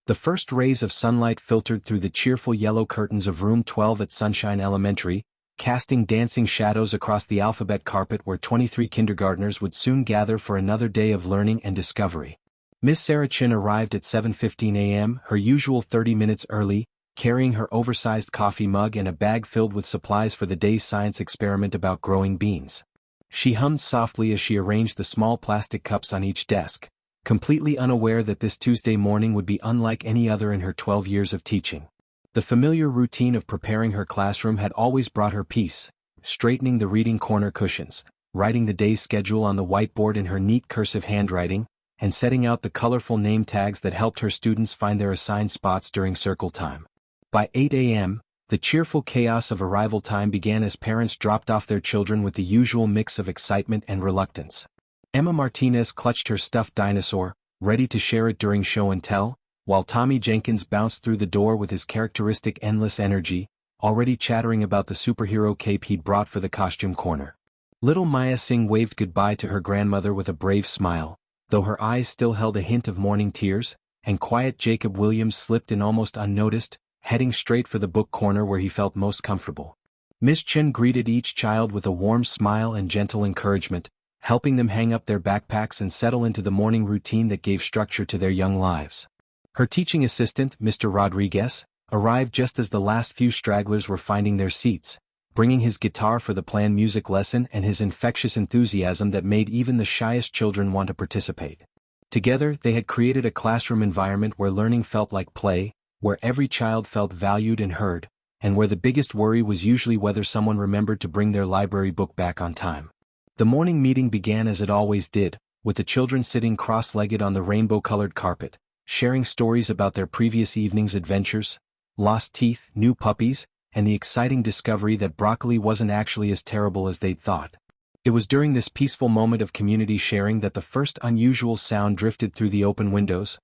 The first rays of sunlight filtered through the cheerful yellow curtains of Room 12 at Sunshine Elementary, casting dancing shadows across the alphabet carpet where 23 kindergartners would soon gather for another day of learning and discovery. Miss Sarah Chin arrived at 7:15 a.m., her usual 30 minutes early, carrying her oversized coffee mug and a bag filled with supplies for the day's science experiment about growing beans. She hummed softly as she arranged the small plastic cups on each desk, completely unaware that this Tuesday morning would be unlike any other in her 12 years of teaching. The familiar routine of preparing her classroom had always brought her peace, straightening the reading corner cushions, writing the day's schedule on the whiteboard in her neat cursive handwriting, and setting out the colorful name tags that helped her students find their assigned spots during circle time. By 8 a.m., the cheerful chaos of arrival time began as parents dropped off their children with the usual mix of excitement and reluctance. Emma Martinez clutched her stuffed dinosaur, ready to share it during show and tell, while Tommy Jenkins bounced through the door with his characteristic endless energy, already chattering about the superhero cape he'd brought for the costume corner. Little Maya Singh waved goodbye to her grandmother with a brave smile, though her eyes still held a hint of morning tears, and quiet Jacob Williams slipped in almost unnoticed, heading straight for the book corner where he felt most comfortable. Miss Chin greeted each child with a warm smile and gentle encouragement, helping them hang up their backpacks and settle into the morning routine that gave structure to their young lives. Her teaching assistant, Mr. Rodriguez, arrived just as the last few stragglers were finding their seats, bringing his guitar for the planned music lesson and his infectious enthusiasm that made even the shyest children want to participate. Together, they had created a classroom environment where learning felt like play, where every child felt valued and heard, and where the biggest worry was usually whether someone remembered to bring their library book back on time. The morning meeting began as it always did, with the children sitting cross-legged on the rainbow-colored carpet, sharing stories about their previous evening's adventures, lost teeth, new puppies, and the exciting discovery that broccoli wasn't actually as terrible as they'd thought. It was during this peaceful moment of community sharing that the first unusual sound drifted through the open windows,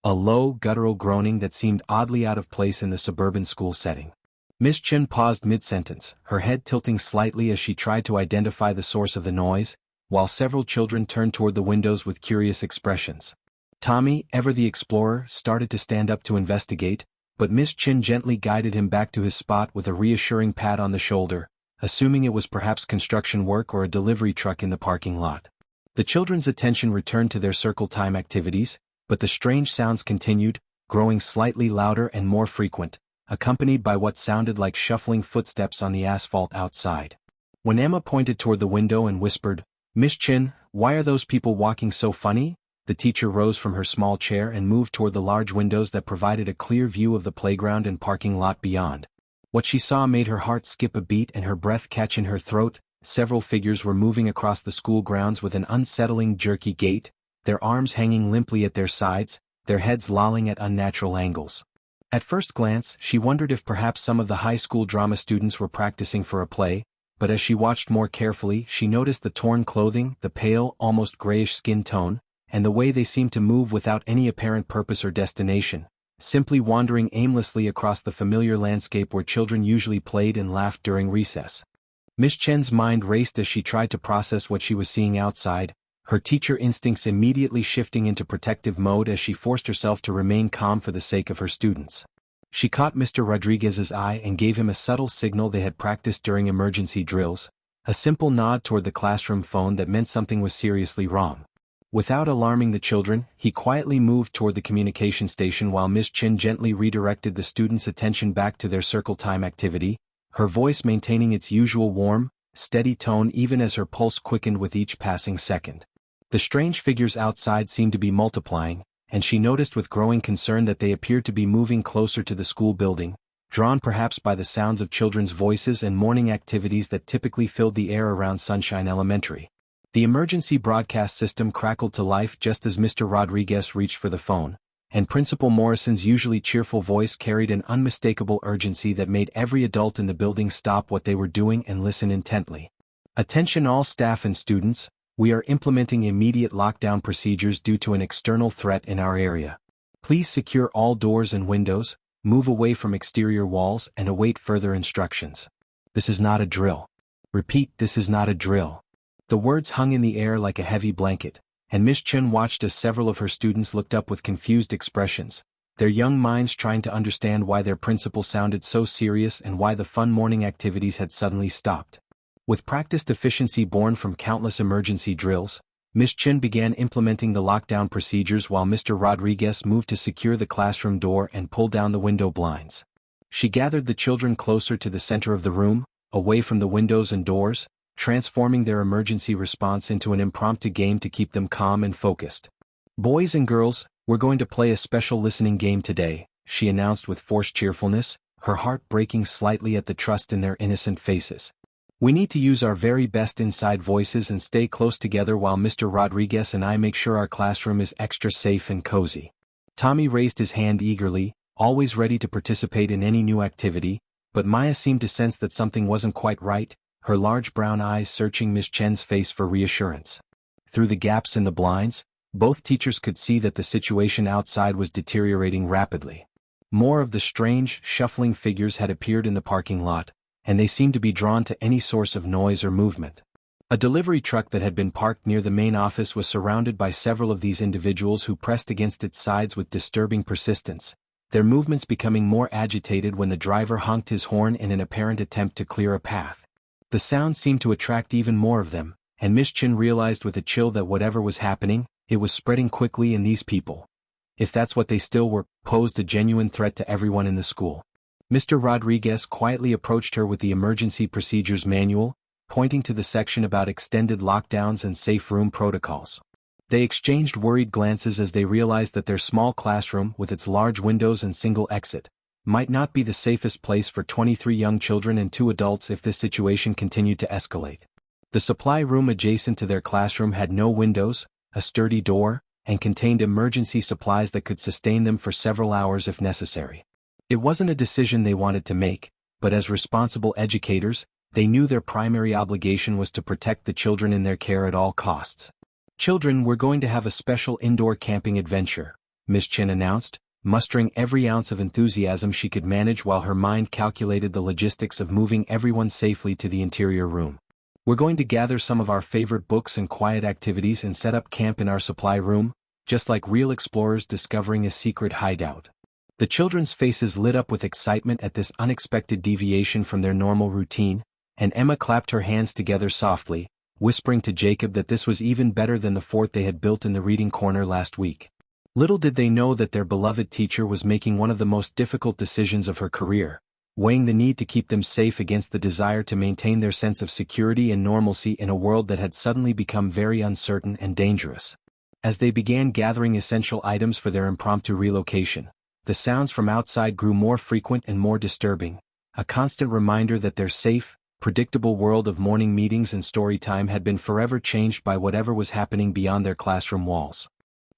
a low, guttural groaning that seemed oddly out of place in the suburban school setting. Miss Chin paused mid-sentence, her head tilting slightly as she tried to identify the source of the noise, while several children turned toward the windows with curious expressions. Tommy, ever the explorer, started to stand up to investigate, but Miss Chin gently guided him back to his spot with a reassuring pat on the shoulder, assuming it was perhaps construction work or a delivery truck in the parking lot. The children's attention returned to their circle time activities, but the strange sounds continued, growing slightly louder and more frequent, accompanied by what sounded like shuffling footsteps on the asphalt outside. When Emma pointed toward the window and whispered, "Miss Chin, why are those people walking so funny?" the teacher rose from her small chair and moved toward the large windows that provided a clear view of the playground and parking lot beyond. What she saw made her heart skip a beat and her breath catch in her throat. Several figures were moving across the school grounds with an unsettling jerky gait, their arms hanging limply at their sides, their heads lolling at unnatural angles. At first glance, she wondered if perhaps some of the high school drama students were practicing for a play, but as she watched more carefully, she noticed the torn clothing, the pale, almost grayish skin tone, and the way they seemed to move without any apparent purpose or destination, simply wandering aimlessly across the familiar landscape where children usually played and laughed during recess. Miss Chen's mind raced as she tried to process what she was seeing outside, her teacher instincts immediately shifting into protective mode as she forced herself to remain calm for the sake of her students. She caught Mr. Rodriguez's eye and gave him a subtle signal they had practiced during emergency drills, a simple nod toward the classroom phone that meant something was seriously wrong. Without alarming the children, he quietly moved toward the communication station while Miss Chin gently redirected the students' attention back to their circle time activity, her voice maintaining its usual warm, steady tone even as her pulse quickened with each passing second. The strange figures outside seemed to be multiplying, and she noticed with growing concern that they appeared to be moving closer to the school building, drawn perhaps by the sounds of children's voices and morning activities that typically filled the air around Sunshine Elementary. The emergency broadcast system crackled to life just as Mr. Rodriguez reached for the phone, and Principal Morrison's usually cheerful voice carried an unmistakable urgency that made every adult in the building stop what they were doing and listen intently. "Attention all staff and students, we are implementing immediate lockdown procedures due to an external threat in our area. Please secure all doors and windows, move away from exterior walls and await further instructions. This is not a drill. Repeat, this is not a drill." The words hung in the air like a heavy blanket, and Miss Chen watched as several of her students looked up with confused expressions, their young minds trying to understand why their principal sounded so serious and why the fun morning activities had suddenly stopped. With practiced efficiency born from countless emergency drills, Miss Chin began implementing the lockdown procedures while Mr. Rodriguez moved to secure the classroom door and pull down the window blinds. She gathered the children closer to the center of the room, away from the windows and doors, transforming their emergency response into an impromptu game to keep them calm and focused. "Boys and girls, we're going to play a special listening game today," she announced with forced cheerfulness, her heart breaking slightly at the trust in their innocent faces. "We need to use our very best inside voices and stay close together while Mr. Rodriguez and I make sure our classroom is extra safe and cozy." Tommy raised his hand eagerly, always ready to participate in any new activity, but Maya seemed to sense that something wasn't quite right, her large brown eyes searching Miss Chen's face for reassurance. Through the gaps in the blinds, both teachers could see that the situation outside was deteriorating rapidly. More of the strange, shuffling figures had appeared in the parking lot, and they seemed to be drawn to any source of noise or movement. A delivery truck that had been parked near the main office was surrounded by several of these individuals who pressed against its sides with disturbing persistence, their movements becoming more agitated when the driver honked his horn in an apparent attempt to clear a path. The sound seemed to attract even more of them, and Miss Chin realized with a chill that whatever was happening, it was spreading quickly and these people, if that's what they still were, posed a genuine threat to everyone in the school. Mr. Rodriguez quietly approached her with the emergency procedures manual, pointing to the section about extended lockdowns and safe room protocols. They exchanged worried glances as they realized that their small classroom, with its large windows and single exit, might not be the safest place for 23 young children and 2 adults if this situation continued to escalate. The supply room adjacent to their classroom had no windows, a sturdy door, and contained emergency supplies that could sustain them for several hours if necessary. It wasn't a decision they wanted to make, but as responsible educators, they knew their primary obligation was to protect the children in their care at all costs. "Children, we're going to have a special indoor camping adventure," Miss Chin announced, mustering every ounce of enthusiasm she could manage while her mind calculated the logistics of moving everyone safely to the interior room. "We're going to gather some of our favorite books and quiet activities and set up camp in our supply room, just like real explorers discovering a secret hideout." The children's faces lit up with excitement at this unexpected deviation from their normal routine, and Emma clapped her hands together softly, whispering to Jacob that this was even better than the fort they had built in the reading corner last week. Little did they know that their beloved teacher was making one of the most difficult decisions of her career, weighing the need to keep them safe against the desire to maintain their sense of security and normalcy in a world that had suddenly become very uncertain and dangerous. As they began gathering essential items for their impromptu relocation, the sounds from outside grew more frequent and more disturbing, a constant reminder that their safe, predictable world of morning meetings and story time had been forever changed by whatever was happening beyond their classroom walls.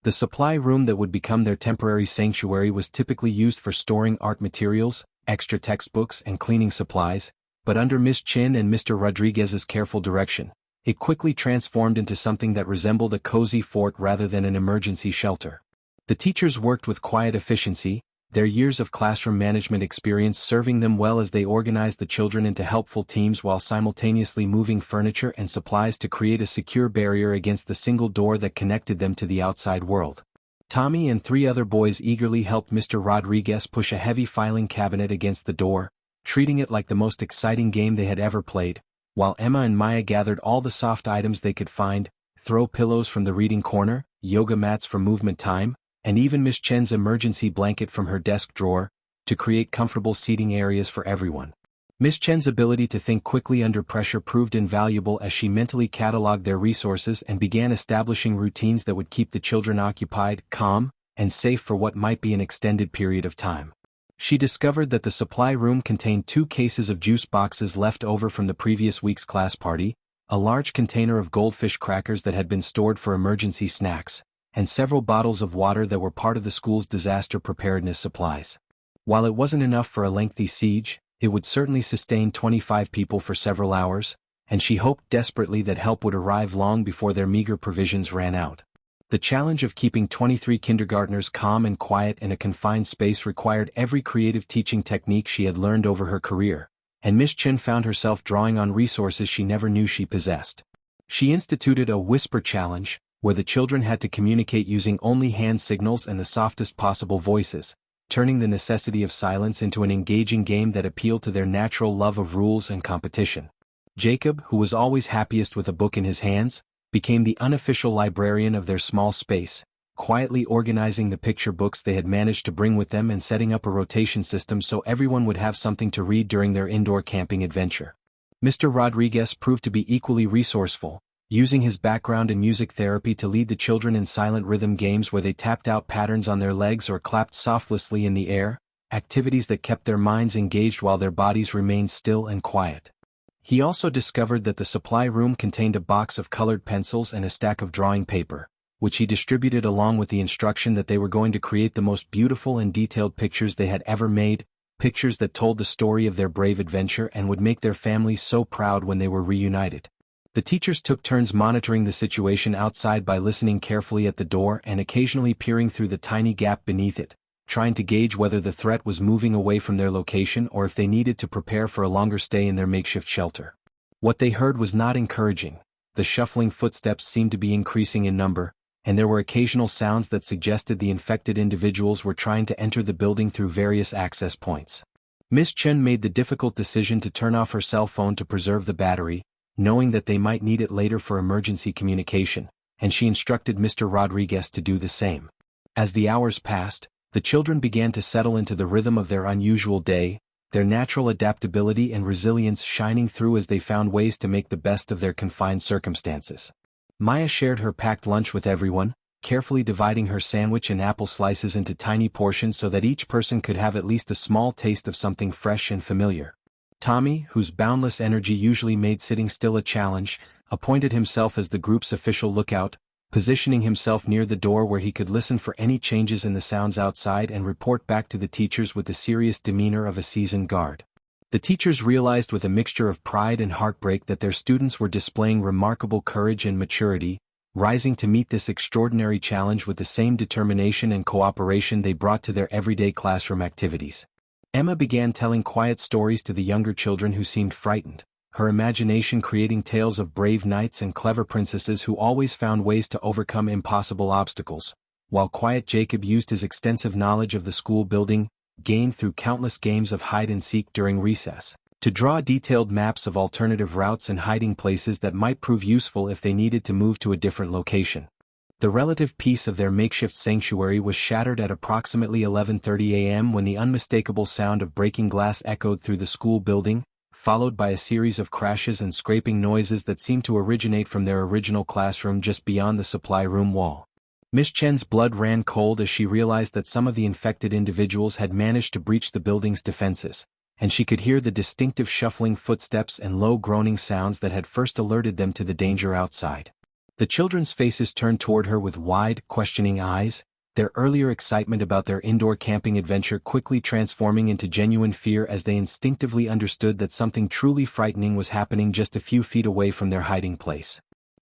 The supply room that would become their temporary sanctuary was typically used for storing art materials, extra textbooks and cleaning supplies, but under Miss Chin and Mr. Rodriguez's careful direction, it quickly transformed into something that resembled a cozy fort rather than an emergency shelter. The teachers worked with quiet efficiency, their years of classroom management experience serving them well as they organized the children into helpful teams while simultaneously moving furniture and supplies to create a secure barrier against the single door that connected them to the outside world. Tommy and 3 other boys eagerly helped Mr. Rodriguez push a heavy filing cabinet against the door, treating it like the most exciting game they had ever played, while Emma and Maya gathered all the soft items they could find, throw pillows from the reading corner, yoga mats for movement time, and even Miss Chen's emergency blanket from her desk drawer, to create comfortable seating areas for everyone. Miss Chen's ability to think quickly under pressure proved invaluable as she mentally cataloged their resources and began establishing routines that would keep the children occupied, calm, and safe for what might be an extended period of time. She discovered that the supply room contained 2 cases of juice boxes left over from the previous week's class party, a large container of goldfish crackers that had been stored for emergency snacks, and several bottles of water that were part of the school's disaster preparedness supplies. While it wasn't enough for a lengthy siege, it would certainly sustain 25 people for several hours, and she hoped desperately that help would arrive long before their meager provisions ran out. The challenge of keeping 23 kindergartners calm and quiet in a confined space required every creative teaching technique she had learned over her career, and Miss Chin found herself drawing on resources she never knew she possessed. She instituted a whisper challenge, where the children had to communicate using only hand signals and the softest possible voices, turning the necessity of silence into an engaging game that appealed to their natural love of rules and competition. Jacob, who was always happiest with a book in his hands, became the unofficial librarian of their small space, quietly organizing the picture books they had managed to bring with them and setting up a rotation system so everyone would have something to read during their indoor camping adventure. Mr. Rodriguez proved to be equally resourceful, using his background in music therapy to lead the children in silent rhythm games where they tapped out patterns on their legs or clapped softly in the air, activities that kept their minds engaged while their bodies remained still and quiet. He also discovered that the supply room contained a box of colored pencils and a stack of drawing paper, which he distributed along with the instruction that they were going to create the most beautiful and detailed pictures they had ever made, pictures that told the story of their brave adventure and would make their families so proud when they were reunited. The teachers took turns monitoring the situation outside by listening carefully at the door and occasionally peering through the tiny gap beneath it, trying to gauge whether the threat was moving away from their location or if they needed to prepare for a longer stay in their makeshift shelter. What they heard was not encouraging. The shuffling footsteps seemed to be increasing in number, and there were occasional sounds that suggested the infected individuals were trying to enter the building through various access points. Miss Chen made the difficult decision to turn off her cell phone to preserve the battery, knowing that they might need it later for emergency communication, and she instructed Mr. Rodriguez to do the same. As the hours passed, the children began to settle into the rhythm of their unusual day, their natural adaptability and resilience shining through as they found ways to make the best of their confined circumstances. Maya shared her packed lunch with everyone, carefully dividing her sandwich and apple slices into tiny portions so that each person could have at least a small taste of something fresh and familiar. Tommy, whose boundless energy usually made sitting still a challenge, appointed himself as the group's official lookout, positioning himself near the door where he could listen for any changes in the sounds outside and report back to the teachers with the serious demeanor of a seasoned guard. The teachers realized with a mixture of pride and heartbreak that their students were displaying remarkable courage and maturity, rising to meet this extraordinary challenge with the same determination and cooperation they brought to their everyday classroom activities. Emma began telling quiet stories to the younger children who seemed frightened, her imagination creating tales of brave knights and clever princesses who always found ways to overcome impossible obstacles, while quiet Jacob used his extensive knowledge of the school building, gained through countless games of hide-and-seek during recess, to draw detailed maps of alternative routes and hiding places that might prove useful if they needed to move to a different location. The relative peace of their makeshift sanctuary was shattered at approximately 11:30 a.m. when the unmistakable sound of breaking glass echoed through the school building, followed by a series of crashes and scraping noises that seemed to originate from their original classroom just beyond the supply room wall. Miss Chen's blood ran cold as she realized that some of the infected individuals had managed to breach the building's defenses, and she could hear the distinctive shuffling footsteps and low groaning sounds that had first alerted them to the danger outside. The children's faces turned toward her with wide, questioning eyes, their earlier excitement about their indoor camping adventure quickly transforming into genuine fear as they instinctively understood that something truly frightening was happening just a few feet away from their hiding place.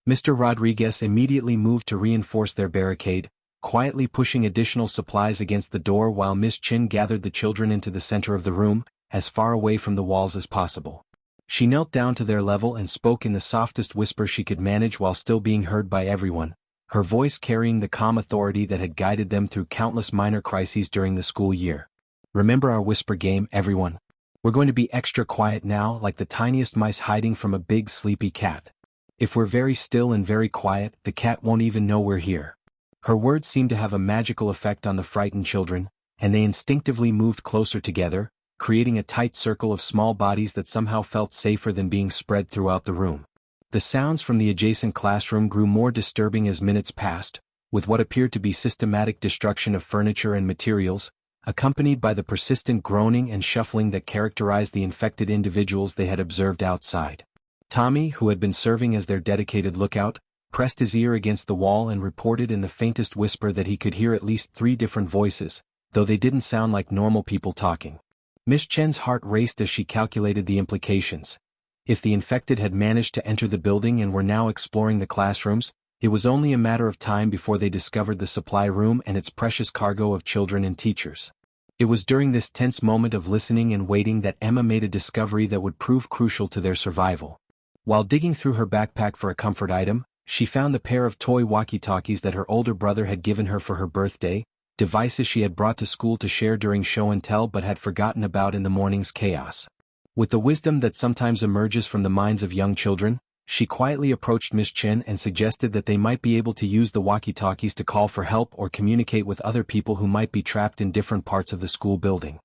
Mr. Rodriguez immediately moved to reinforce their barricade, quietly pushing additional supplies against the door while Miss Chin gathered the children into the center of the room, as far away from the walls as possible. She knelt down to their level and spoke in the softest whisper she could manage while still being heard by everyone, her voice carrying the calm authority that had guided them through countless minor crises during the school year. "Remember our whisper game, everyone? We're going to be extra quiet now, like the tiniest mice hiding from a big sleepy cat. If we're very still and very quiet, the cat won't even know we're here." Her words seemed to have a magical effect on the frightened children, and they instinctively moved closer together, creating a tight circle of small bodies that somehow felt safer than being spread throughout the room. The sounds from the adjacent classroom grew more disturbing as minutes passed, with what appeared to be systematic destruction of furniture and materials, accompanied by the persistent groaning and shuffling that characterized the infected individuals they had observed outside. Tommy, who had been serving as their dedicated lookout, pressed his ear against the wall and reported in the faintest whisper that he could hear at least 3 different voices, though they didn't sound like normal people talking. Miss Chen's heart raced as she calculated the implications. If the infected had managed to enter the building and were now exploring the classrooms, it was only a matter of time before they discovered the supply room and its precious cargo of children and teachers. It was during this tense moment of listening and waiting that Emma made a discovery that would prove crucial to their survival. While digging through her backpack for a comfort item, she found the pair of toy walkie-talkies that her older brother had given her for her birthday, devices she had brought to school to share during show and tell but had forgotten about in the morning's chaos. With the wisdom that sometimes emerges from the minds of young children, she quietly approached Miss Chen and suggested that they might be able to use the walkie-talkies to call for help or communicate with other people who might be trapped in different parts of the school building.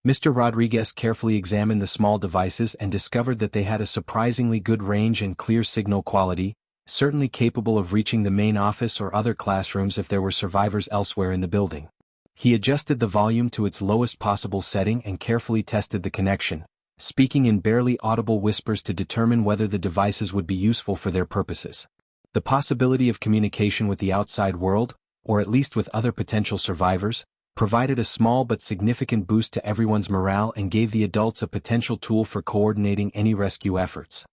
Mr. Rodriguez carefully examined the small devices and discovered that they had a surprisingly good range and clear signal quality, certainly capable of reaching the main office or other classrooms if there were survivors elsewhere in the building. He adjusted the volume to its lowest possible setting and carefully tested the connection, speaking in barely audible whispers to determine whether the devices would be useful for their purposes. The possibility of communication with the outside world, or at least with other potential survivors, provided a small but significant boost to everyone's morale and gave the adults a potential tool for coordinating any rescue efforts.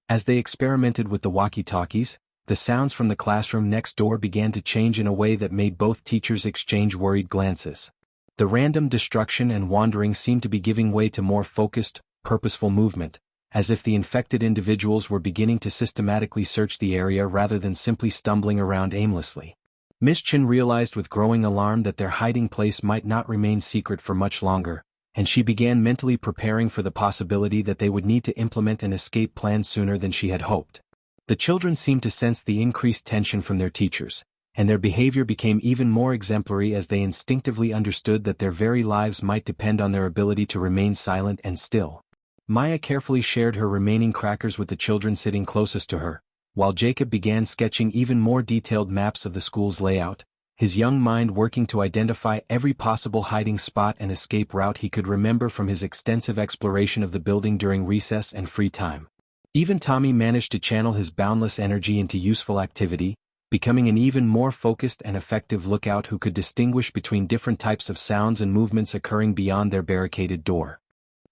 As they experimented with the walkie-talkies, the sounds from the classroom next door began to change in a way that made both teachers exchange worried glances. The random destruction and wandering seemed to be giving way to more focused, purposeful movement, as if the infected individuals were beginning to systematically search the area rather than simply stumbling around aimlessly. Miss Chen realized with growing alarm that their hiding place might not remain secret for much longer, and she began mentally preparing for the possibility that they would need to implement an escape plan sooner than she had hoped. The children seemed to sense the increased tension from their teachers, and their behavior became even more exemplary as they instinctively understood that their very lives might depend on their ability to remain silent and still. Maya carefully shared her remaining crackers with the children sitting closest to her, while Jacob began sketching even more detailed maps of the school's layout, his young mind working to identify every possible hiding spot and escape route he could remember from his extensive exploration of the building during recess and free time. Even Tommy managed to channel his boundless energy into useful activity, becoming an even more focused and effective lookout who could distinguish between different types of sounds and movements occurring beyond their barricaded door.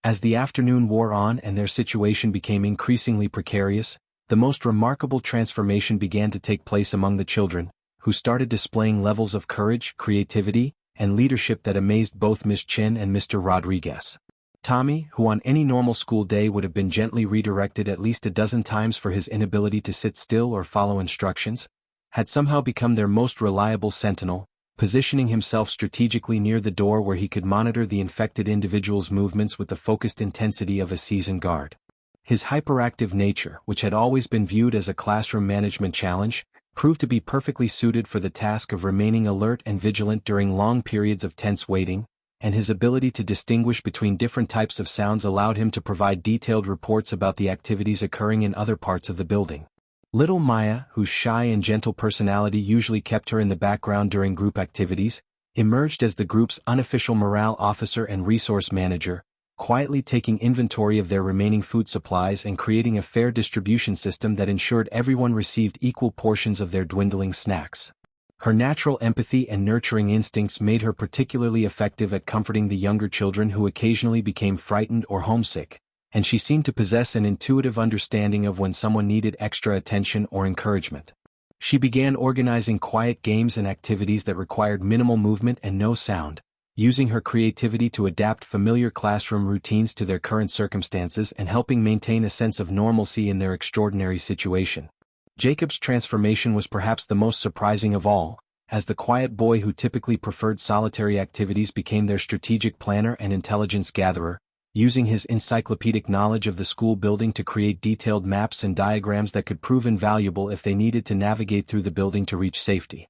As the afternoon wore on and their situation became increasingly precarious, the most remarkable transformation began to take place among the children, who started displaying levels of courage, creativity, and leadership that amazed both Miss Chen and Mr. Rodriguez. Tommy, who on any normal school day would have been gently redirected at least a dozen times for his inability to sit still or follow instructions, had somehow become their most reliable sentinel, positioning himself strategically near the door where he could monitor the infected individual's movements with the focused intensity of a seasoned guard. His hyperactive nature, which had always been viewed as a classroom management challenge, proved to be perfectly suited for the task of remaining alert and vigilant during long periods of tense waiting, and his ability to distinguish between different types of sounds allowed him to provide detailed reports about the activities occurring in other parts of the building. Little Maya, whose shy and gentle personality usually kept her in the background during group activities, emerged as the group's unofficial morale officer and resource manager, quietly taking inventory of their remaining food supplies and creating a fair distribution system that ensured everyone received equal portions of their dwindling snacks. Her natural empathy and nurturing instincts made her particularly effective at comforting the younger children who occasionally became frightened or homesick, and she seemed to possess an intuitive understanding of when someone needed extra attention or encouragement. She began organizing quiet games and activities that required minimal movement and no sound, using her creativity to adapt familiar classroom routines to their current circumstances and helping maintain a sense of normalcy in their extraordinary situation. Jacob's transformation was perhaps the most surprising of all, as the quiet boy who typically preferred solitary activities became their strategic planner and intelligence gatherer, using his encyclopedic knowledge of the school building to create detailed maps and diagrams that could prove invaluable if they needed to navigate through the building to reach safety.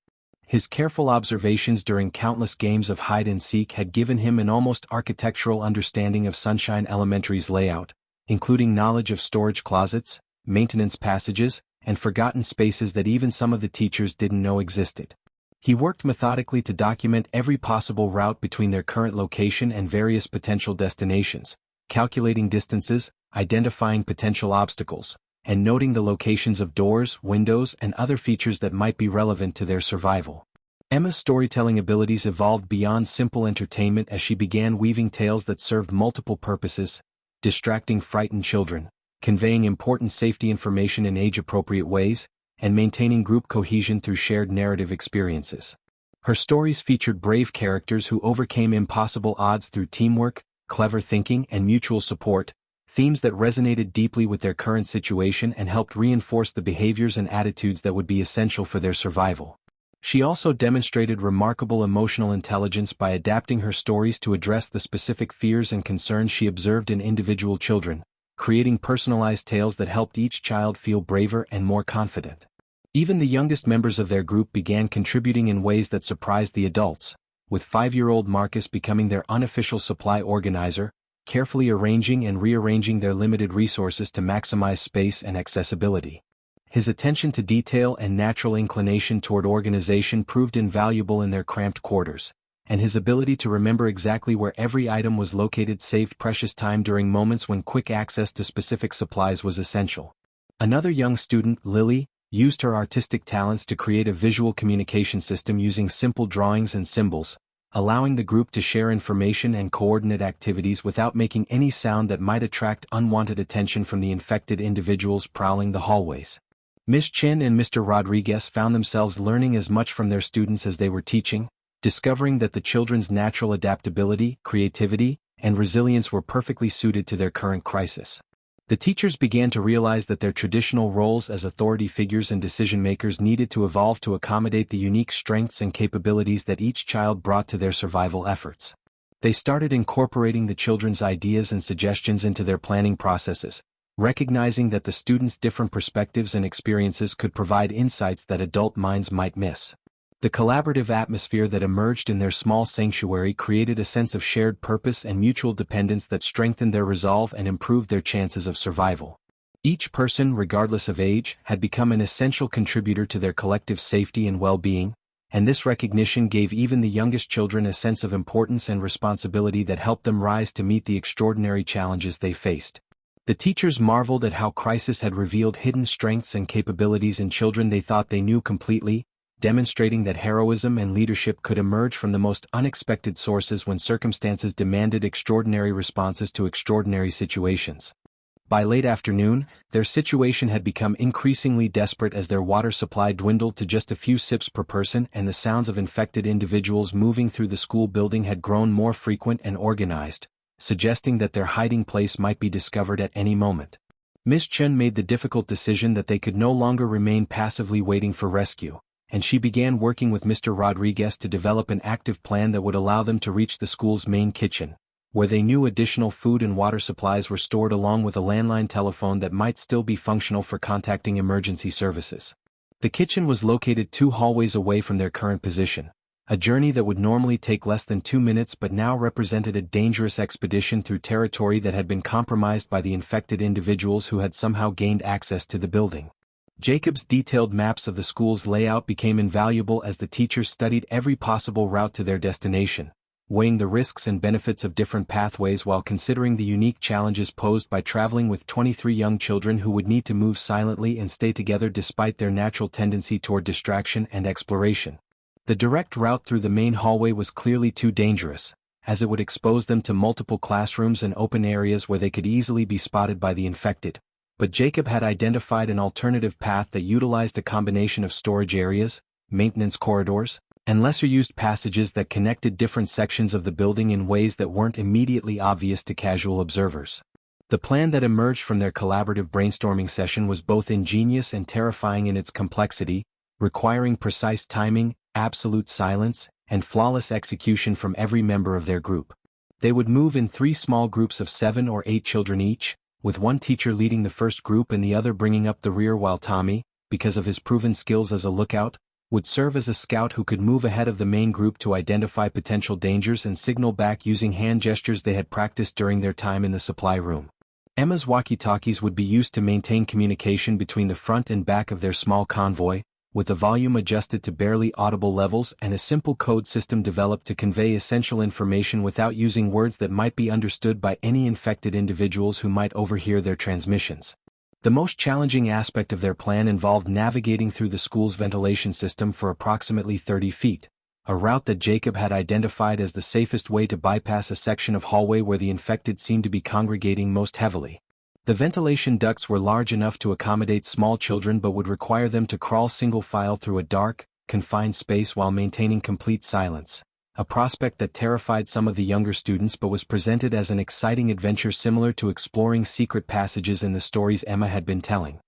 His careful observations during countless games of hide-and-seek had given him an almost architectural understanding of Sunshine Elementary's layout, including knowledge of storage closets, maintenance passages, and forgotten spaces that even some of the teachers didn't know existed. He worked methodically to document every possible route between their current location and various potential destinations, calculating distances, identifying potential obstacles, and noting the locations of doors, windows, and other features that might be relevant to their survival. Emma's storytelling abilities evolved beyond simple entertainment as she began weaving tales that served multiple purposes, distracting frightened children, conveying important safety information in age-appropriate ways, and maintaining group cohesion through shared narrative experiences. Her stories featured brave characters who overcame impossible odds through teamwork, clever thinking, and mutual support, themes that resonated deeply with their current situation and helped reinforce the behaviors and attitudes that would be essential for their survival. She also demonstrated remarkable emotional intelligence by adapting her stories to address the specific fears and concerns she observed in individual children, creating personalized tales that helped each child feel braver and more confident. Even the youngest members of their group began contributing in ways that surprised the adults, with 5-year-old Marcus becoming their unofficial supply organizer, carefully arranging and rearranging their limited resources to maximize space and accessibility. His attention to detail and natural inclination toward organization proved invaluable in their cramped quarters, and his ability to remember exactly where every item was located saved precious time during moments when quick access to specific supplies was essential. Another young student, Lily, used her artistic talents to create a visual communication system using simple drawings and symbols, allowing the group to share information and coordinate activities without making any sound that might attract unwanted attention from the infected individuals prowling the hallways. Ms. Chen and Mr. Rodriguez found themselves learning as much from their students as they were teaching, discovering that the children's natural adaptability, creativity, and resilience were perfectly suited to their current crisis. The teachers began to realize that their traditional roles as authority figures and decision-makers needed to evolve to accommodate the unique strengths and capabilities that each child brought to their survival efforts. They started incorporating the children's ideas and suggestions into their planning processes, recognizing that the students' different perspectives and experiences could provide insights that adult minds might miss. The collaborative atmosphere that emerged in their small sanctuary created a sense of shared purpose and mutual dependence that strengthened their resolve and improved their chances of survival. Each person, regardless of age, had become an essential contributor to their collective safety and well-being, and this recognition gave even the youngest children a sense of importance and responsibility that helped them rise to meet the extraordinary challenges they faced. The teachers marveled at how crisis had revealed hidden strengths and capabilities in children they thought they knew completely, demonstrating that heroism and leadership could emerge from the most unexpected sources when circumstances demanded extraordinary responses to extraordinary situations. By late afternoon, their situation had become increasingly desperate as their water supply dwindled to just a few sips per person, and the sounds of infected individuals moving through the school building had grown more frequent and organized, suggesting that their hiding place might be discovered at any moment. Ms. Chen made the difficult decision that they could no longer remain passively waiting for rescue, and she began working with Mr. Rodriguez to develop an active plan that would allow them to reach the school's main kitchen, where they knew additional food and water supplies were stored along with a landline telephone that might still be functional for contacting emergency services. The kitchen was located 2 hallways away from their current position, a journey that would normally take less than 2 minutes but now represented a dangerous expedition through territory that had been compromised by the infected individuals who had somehow gained access to the building. Jacob's detailed maps of the school's layout became invaluable as the teachers studied every possible route to their destination, weighing the risks and benefits of different pathways while considering the unique challenges posed by traveling with 23 young children who would need to move silently and stay together despite their natural tendency toward distraction and exploration. The direct route through the main hallway was clearly too dangerous, as it would expose them to multiple classrooms and open areas where they could easily be spotted by the infected. But Jacob had identified an alternative path that utilized a combination of storage areas, maintenance corridors, and lesser-used passages that connected different sections of the building in ways that weren't immediately obvious to casual observers. The plan that emerged from their collaborative brainstorming session was both ingenious and terrifying in its complexity, requiring precise timing, absolute silence, and flawless execution from every member of their group. They would move in 3 small groups of 7 or 8 children each, with one teacher leading the first group and the other bringing up the rear, while Tommy, because of his proven skills as a lookout, would serve as a scout who could move ahead of the main group to identify potential dangers and signal back using hand gestures they had practiced during their time in the supply room. Emma's walkie-talkies would be used to maintain communication between the front and back of their small convoy, with the volume adjusted to barely audible levels and a simple code system developed to convey essential information without using words that might be understood by any infected individuals who might overhear their transmissions. The most challenging aspect of their plan involved navigating through the school's ventilation system for approximately 30 feet, a route that Jacob had identified as the safest way to bypass a section of hallway where the infected seemed to be congregating most heavily. The ventilation ducts were large enough to accommodate small children but would require them to crawl single file through a dark, confined space while maintaining complete silence, a prospect that terrified some of the younger students but was presented as an exciting adventure similar to exploring secret passages in the stories Emma had been telling.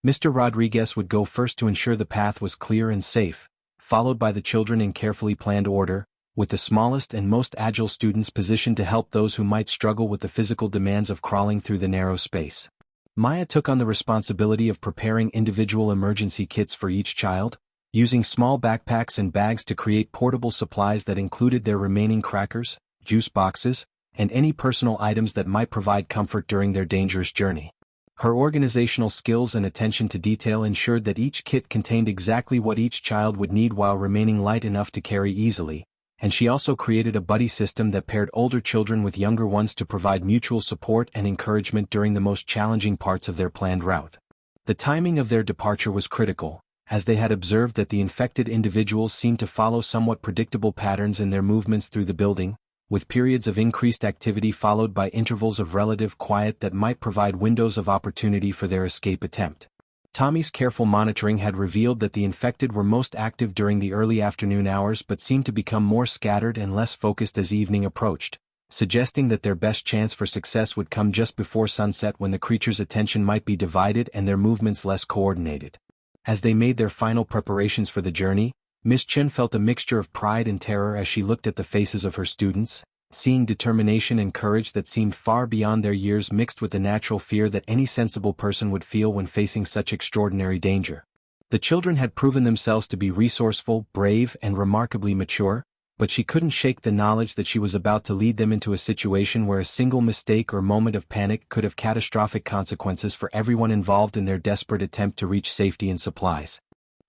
Mr. Rodriguez would go first to ensure the path was clear and safe, followed by the children in carefully planned order, with the smallest and most agile students positioned to help those who might struggle with the physical demands of crawling through the narrow space. Maya took on the responsibility of preparing individual emergency kits for each child, using small backpacks and bags to create portable supplies that included their remaining crackers, juice boxes, and any personal items that might provide comfort during their dangerous journey. Her organizational skills and attention to detail ensured that each kit contained exactly what each child would need while remaining light enough to carry easily, and she also created a buddy system that paired older children with younger ones to provide mutual support and encouragement during the most challenging parts of their planned route. The timing of their departure was critical, as they had observed that the infected individuals seemed to follow somewhat predictable patterns in their movements through the building, with periods of increased activity followed by intervals of relative quiet that might provide windows of opportunity for their escape attempt. Tommy's careful monitoring had revealed that the infected were most active during the early afternoon hours but seemed to become more scattered and less focused as evening approached, suggesting that their best chance for success would come just before sunset when the creature's attention might be divided and their movements less coordinated. As they made their final preparations for the journey, Miss Chen felt a mixture of pride and terror as she looked at the faces of her students, seeing determination and courage that seemed far beyond their years mixed with the natural fear that any sensible person would feel when facing such extraordinary danger. The children had proven themselves to be resourceful, brave, and remarkably mature, but she couldn't shake the knowledge that she was about to lead them into a situation where a single mistake or moment of panic could have catastrophic consequences for everyone involved in their desperate attempt to reach safety and supplies.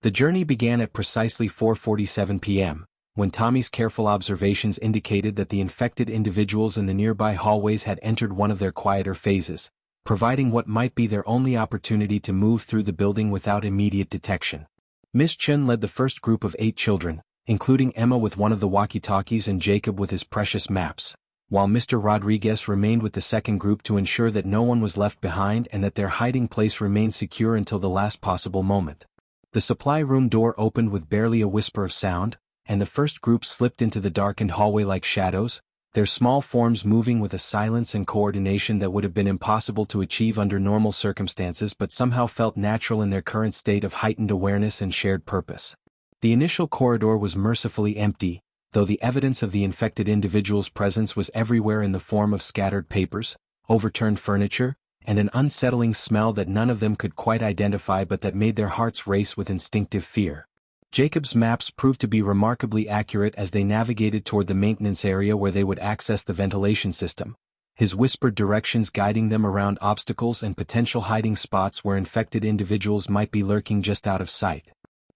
The journey began at precisely 4:47 p.m., when Tommy's careful observations indicated that the infected individuals in the nearby hallways had entered one of their quieter phases, providing what might be their only opportunity to move through the building without immediate detection. Miss Chen led the first group of 8 children, including Emma with one of the walkie-talkies and Jacob with his precious maps, while Mr. Rodriguez remained with the second group to ensure that no one was left behind and that their hiding place remained secure until the last possible moment. The supply room door opened with barely a whisper of sound, and the first group slipped into the darkened hallway like shadows, their small forms moving with a silence and coordination that would have been impossible to achieve under normal circumstances but somehow felt natural in their current state of heightened awareness and shared purpose. The initial corridor was mercifully empty, though the evidence of the infected individual's presence was everywhere in the form of scattered papers, overturned furniture, and an unsettling smell that none of them could quite identify but that made their hearts race with instinctive fear. Jacob's maps proved to be remarkably accurate as they navigated toward the maintenance area where they would access the ventilation system, his whispered directions guiding them around obstacles and potential hiding spots where infected individuals might be lurking just out of sight.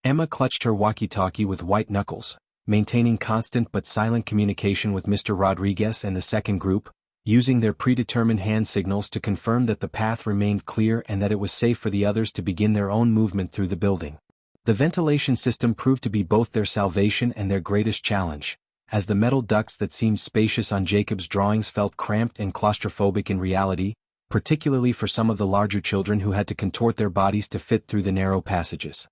Emma clutched her walkie-talkie with white knuckles, maintaining constant but silent communication with Mr. Rodriguez and the second group, using their predetermined hand signals to confirm that the path remained clear and that it was safe for the others to begin their own movement through the building. The ventilation system proved to be both their salvation and their greatest challenge, as the metal ducts that seemed spacious on Jacob's drawings felt cramped and claustrophobic in reality, particularly for some of the larger children who had to contort their bodies to fit through the narrow passages.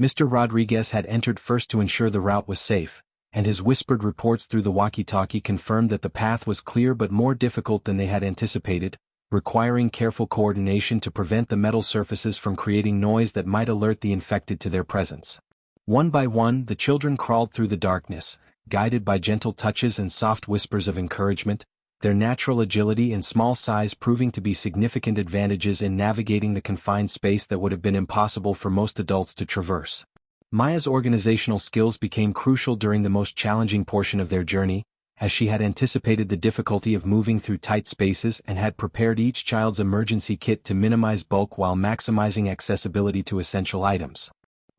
Mr. Rodriguez had entered first to ensure the route was safe, and his whispered reports through the walkie-talkie confirmed that the path was clear but more difficult than they had anticipated, requiring careful coordination to prevent the metal surfaces from creating noise that might alert the infected to their presence. One by one, the children crawled through the darkness, guided by gentle touches and soft whispers of encouragement, their natural agility and small size proving to be significant advantages in navigating the confined space that would have been impossible for most adults to traverse. Maya's organizational skills became crucial during the most challenging portion of their journey, as she had anticipated the difficulty of moving through tight spaces and had prepared each child's emergency kit to minimize bulk while maximizing accessibility to essential items.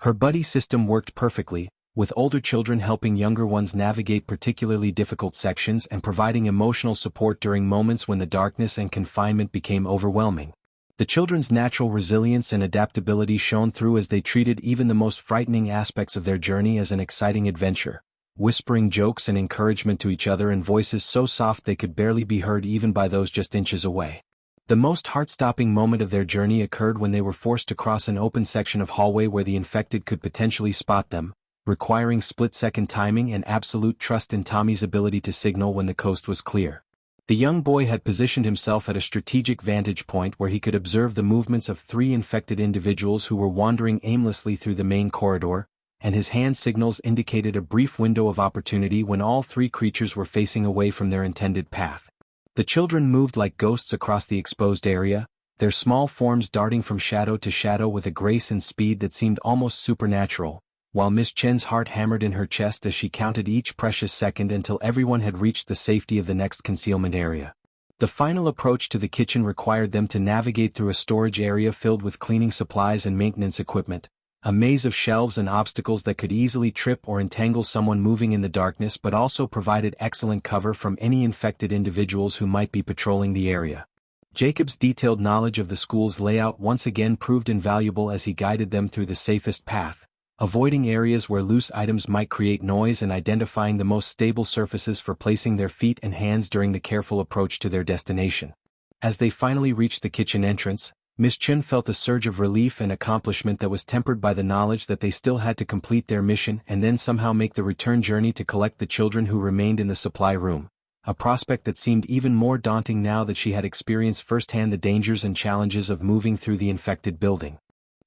Her buddy system worked perfectly, with older children helping younger ones navigate particularly difficult sections and providing emotional support during moments when the darkness and confinement became overwhelming. The children's natural resilience and adaptability shone through as they treated even the most frightening aspects of their journey as an exciting adventure, whispering jokes and encouragement to each other in voices so soft they could barely be heard even by those just inches away. The most heart-stopping moment of their journey occurred when they were forced to cross an open section of hallway where the infected could potentially spot them, requiring split-second timing and absolute trust in Tommy's ability to signal when the coast was clear. The young boy had positioned himself at a strategic vantage point where he could observe the movements of 3 infected individuals who were wandering aimlessly through the main corridor, and his hand signals indicated a brief window of opportunity when all three creatures were facing away from their intended path. The children moved like ghosts across the exposed area, their small forms darting from shadow to shadow with a grace and speed that seemed almost supernatural, while Miss Chen's heart hammered in her chest as she counted each precious second until everyone had reached the safety of the next concealment area. The final approach to the kitchen required them to navigate through a storage area filled with cleaning supplies and maintenance equipment, a maze of shelves and obstacles that could easily trip or entangle someone moving in the darkness but also provided excellent cover from any infected individuals who might be patrolling the area. Jacob's detailed knowledge of the school's layout once again proved invaluable as he guided them through the safest path, avoiding areas where loose items might create noise and identifying the most stable surfaces for placing their feet and hands during the careful approach to their destination. As they finally reached the kitchen entrance, Miss Chen felt a surge of relief and accomplishment that was tempered by the knowledge that they still had to complete their mission and then somehow make the return journey to collect the children who remained in the supply room, a prospect that seemed even more daunting now that she had experienced firsthand the dangers and challenges of moving through the infected building.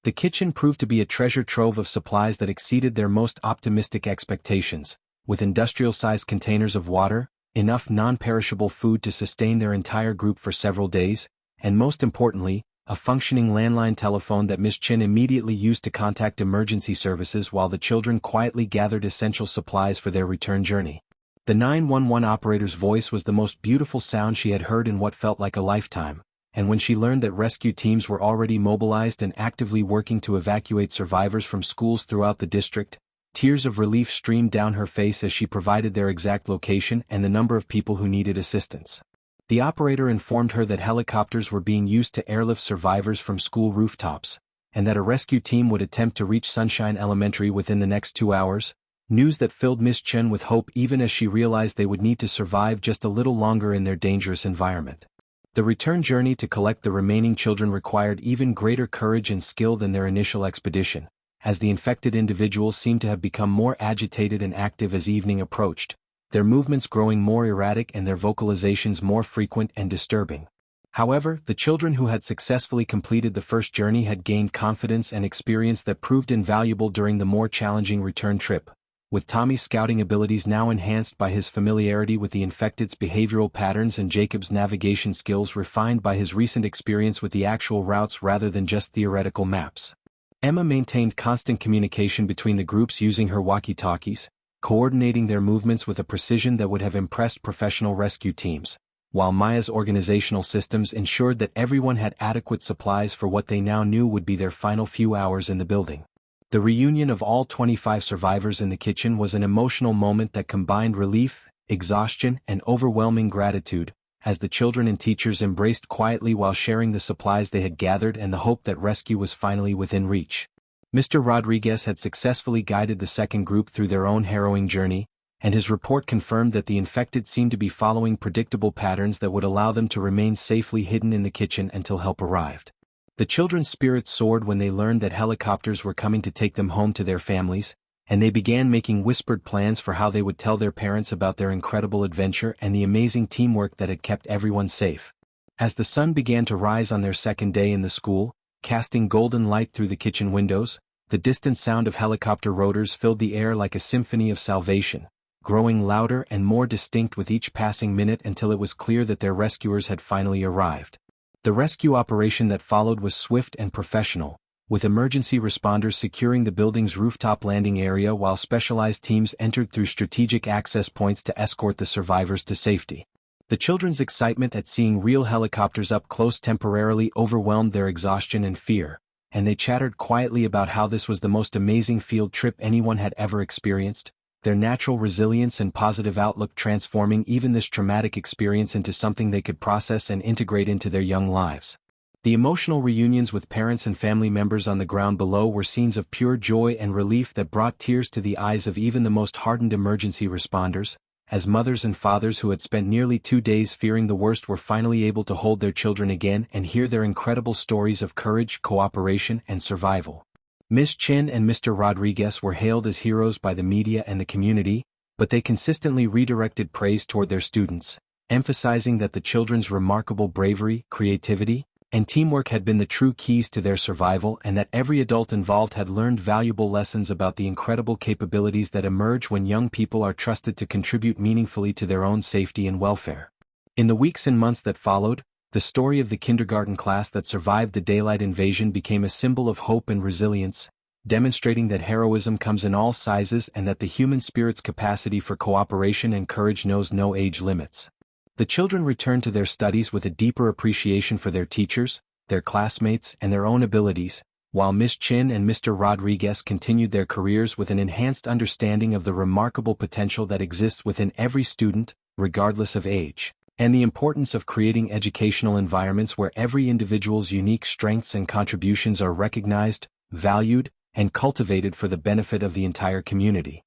The kitchen proved to be a treasure trove of supplies that exceeded their most optimistic expectations, with industrial-sized containers of water, enough non-perishable food to sustain their entire group for several days, and most importantly, a functioning landline telephone that Miss Chin immediately used to contact emergency services while the children quietly gathered essential supplies for their return journey. The 911 operator's voice was the most beautiful sound she had heard in what felt like a lifetime, and when she learned that rescue teams were already mobilized and actively working to evacuate survivors from schools throughout the district, tears of relief streamed down her face as she provided their exact location and the number of people who needed assistance. The operator informed her that helicopters were being used to airlift survivors from school rooftops, and that a rescue team would attempt to reach Sunshine Elementary within the next 2 hours, news that filled Miss Chen with hope even as she realized they would need to survive just a little longer in their dangerous environment. The return journey to collect the remaining children required even greater courage and skill than their initial expedition, as the infected individuals seemed to have become more agitated and active as evening approached, their movements growing more erratic and their vocalizations more frequent and disturbing. However, the children who had successfully completed the first journey had gained confidence and experience that proved invaluable during the more challenging return trip, with Tommy's scouting abilities now enhanced by his familiarity with the infected's behavioral patterns and Jacob's navigation skills refined by his recent experience with the actual routes rather than just theoretical maps. Emma maintained constant communication between the groups using her walkie-talkies, coordinating their movements with a precision that would have impressed professional rescue teams, while Maya's organizational systems ensured that everyone had adequate supplies for what they now knew would be their final few hours in the building. The reunion of all 25 survivors in the kitchen was an emotional moment that combined relief, exhaustion, and overwhelming gratitude, as the children and teachers embraced quietly while sharing the supplies they had gathered and the hope that rescue was finally within reach. Mr. Rodriguez had successfully guided the second group through their own harrowing journey, and his report confirmed that the infected seemed to be following predictable patterns that would allow them to remain safely hidden in the kitchen until help arrived. The children's spirits soared when they learned that helicopters were coming to take them home to their families, and they began making whispered plans for how they would tell their parents about their incredible adventure and the amazing teamwork that had kept everyone safe. As the sun began to rise on their second day in the school, casting golden light through the kitchen windows, the distant sound of helicopter rotors filled the air like a symphony of salvation, growing louder and more distinct with each passing minute until it was clear that their rescuers had finally arrived. The rescue operation that followed was swift and professional, with emergency responders securing the building's rooftop landing area while specialized teams entered through strategic access points to escort the survivors to safety. The children's excitement at seeing real helicopters up close temporarily overwhelmed their exhaustion and fear, and they chattered quietly about how this was the most amazing field trip anyone had ever experienced, their natural resilience and positive outlook transforming even this traumatic experience into something they could process and integrate into their young lives. The emotional reunions with parents and family members on the ground below were scenes of pure joy and relief that brought tears to the eyes of even the most hardened emergency responders, as mothers and fathers who had spent nearly 2 days fearing the worst were finally able to hold their children again and hear their incredible stories of courage, cooperation, and survival. Miss Chin and Mr. Rodriguez were hailed as heroes by the media and the community, but they consistently redirected praise toward their students, emphasizing that the children's remarkable bravery, creativity, and teamwork had been the true keys to their survival, and that every adult involved had learned valuable lessons about the incredible capabilities that emerge when young people are trusted to contribute meaningfully to their own safety and welfare. In the weeks and months that followed, the story of the kindergarten class that survived the daylight invasion became a symbol of hope and resilience, demonstrating that heroism comes in all sizes and that the human spirit's capacity for cooperation and courage knows no age limits. The children returned to their studies with a deeper appreciation for their teachers, their classmates, and their own abilities, while Miss Chin and Mr. Rodriguez continued their careers with an enhanced understanding of the remarkable potential that exists within every student, regardless of age, and the importance of creating educational environments where every individual's unique strengths and contributions are recognized, valued, and cultivated for the benefit of the entire community.